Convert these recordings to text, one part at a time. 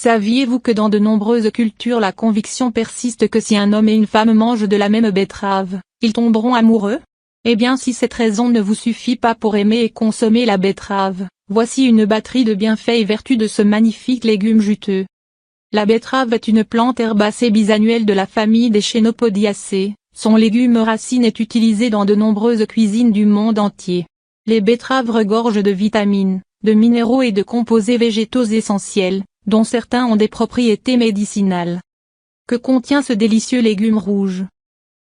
Saviez-vous que dans de nombreuses cultures la conviction persiste que si un homme et une femme mangent de la même betterave, ils tomberont amoureux? Eh bien si cette raison ne vous suffit pas pour aimer et consommer la betterave, voici une batterie de bienfaits et vertus de ce magnifique légume juteux. La betterave est une plante herbacée bisannuelle de la famille des Chenopodiaceae. Son légume racine est utilisé dans de nombreuses cuisines du monde entier. Les betteraves regorgent de vitamines, de minéraux et de composés végétaux essentiels, dont certains ont des propriétés médicinales. Que contient ce délicieux légume rouge?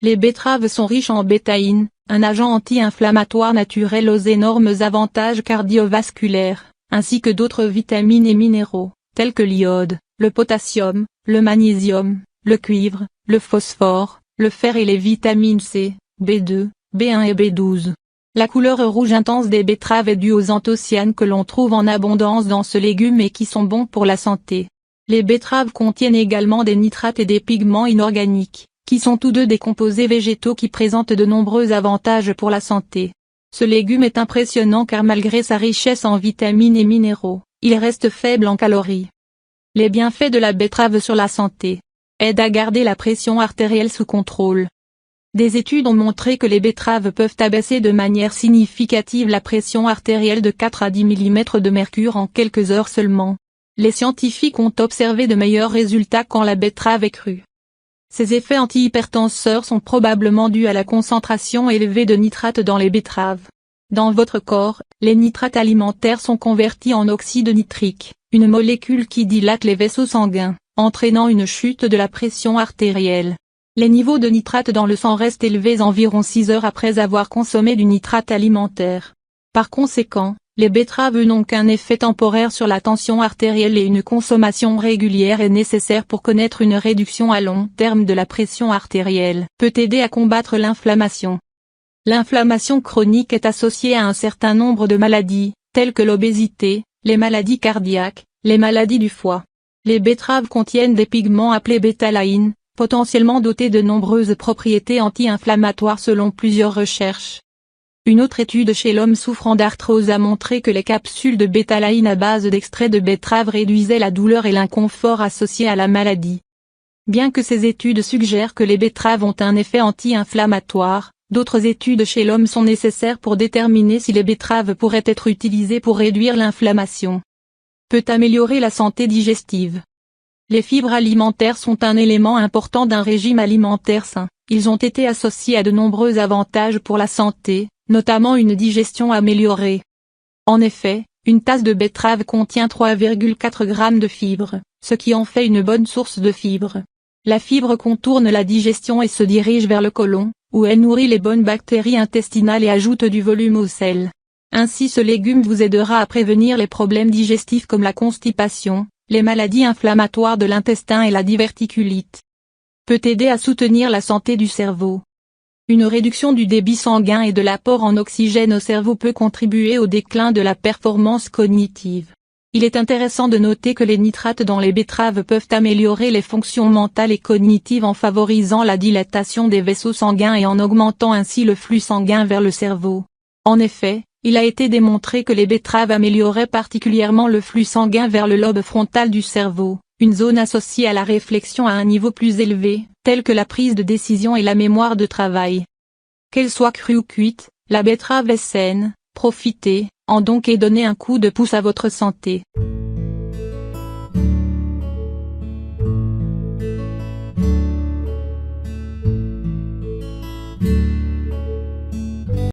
Les betteraves sont riches en bétaïne, un agent anti-inflammatoire naturel aux énormes avantages cardiovasculaires, ainsi que d'autres vitamines et minéraux, tels que l'iode, le potassium, le magnésium, le cuivre, le phosphore, le fer et les vitamines C, B2, B1 et B12. La couleur rouge intense des betteraves est due aux anthocyanes que l'on trouve en abondance dans ce légume et qui sont bons pour la santé. Les betteraves contiennent également des nitrates et des pigments inorganiques, qui sont tous deux des composés végétaux qui présentent de nombreux avantages pour la santé. Ce légume est impressionnant car malgré sa richesse en vitamines et minéraux, il reste faible en calories. Les bienfaits de la betterave sur la santé. Aide à garder la pression artérielle sous contrôle. Des études ont montré que les betteraves peuvent abaisser de manière significative la pression artérielle de 4 à 10 mm de mercure en quelques heures seulement. Les scientifiques ont observé de meilleurs résultats quand la betterave est crue. Ces effets antihypertenseurs sont probablement dus à la concentration élevée de nitrates dans les betteraves. Dans votre corps, les nitrates alimentaires sont convertis en oxyde nitrique, une molécule qui dilate les vaisseaux sanguins, entraînant une chute de la pression artérielle. Les niveaux de nitrate dans le sang restent élevés environ 6 heures après avoir consommé du nitrate alimentaire. Par conséquent, les betteraves n'ont qu'un effet temporaire sur la tension artérielle et une consommation régulière est nécessaire pour connaître une réduction à long terme de la pression artérielle. Peut aider à combattre l'inflammation. L'inflammation chronique est associée à un certain nombre de maladies, telles que l'obésité, les maladies cardiaques, les maladies du foie. Les betteraves contiennent des pigments appelés bétalaïnes, potentiellement dotés de nombreuses propriétés anti-inflammatoires selon plusieurs recherches. Une autre étude chez l'homme souffrant d'arthrose a montré que les capsules de bétalaïne à base d'extrait de betterave réduisaient la douleur et l'inconfort associés à la maladie. Bien que ces études suggèrent que les betteraves ont un effet anti-inflammatoire, d'autres études chez l'homme sont nécessaires pour déterminer si les betteraves pourraient être utilisées pour réduire l'inflammation. Peut améliorer la santé digestive. Les fibres alimentaires sont un élément important d'un régime alimentaire sain. Ils ont été associés à de nombreux avantages pour la santé, notamment une digestion améliorée. En effet, une tasse de betterave contient 3,4 g de fibres, ce qui en fait une bonne source de fibres. La fibre contourne la digestion et se dirige vers le côlon, où elle nourrit les bonnes bactéries intestinales et ajoute du volume au sel. Ainsi ce légume vous aidera à prévenir les problèmes digestifs comme la constipation, les maladies inflammatoires de l'intestin et la diverticulite. Peut aider à soutenir la santé du cerveau. Une réduction du débit sanguin et de l'apport en oxygène au cerveau peut contribuer au déclin de la performance cognitive. Il est intéressant de noter que les nitrates dans les betteraves peuvent améliorer les fonctions mentales et cognitives en favorisant la dilatation des vaisseaux sanguins et en augmentant ainsi le flux sanguin vers le cerveau. En effet, il a été démontré que les betteraves amélioraient particulièrement le flux sanguin vers le lobe frontal du cerveau, une zone associée à la réflexion à un niveau plus élevé, telle que la prise de décision et la mémoire de travail. Qu'elle soit crue ou cuite, la betterave est saine, profitez-en donc et donnez un coup de pouce à votre santé.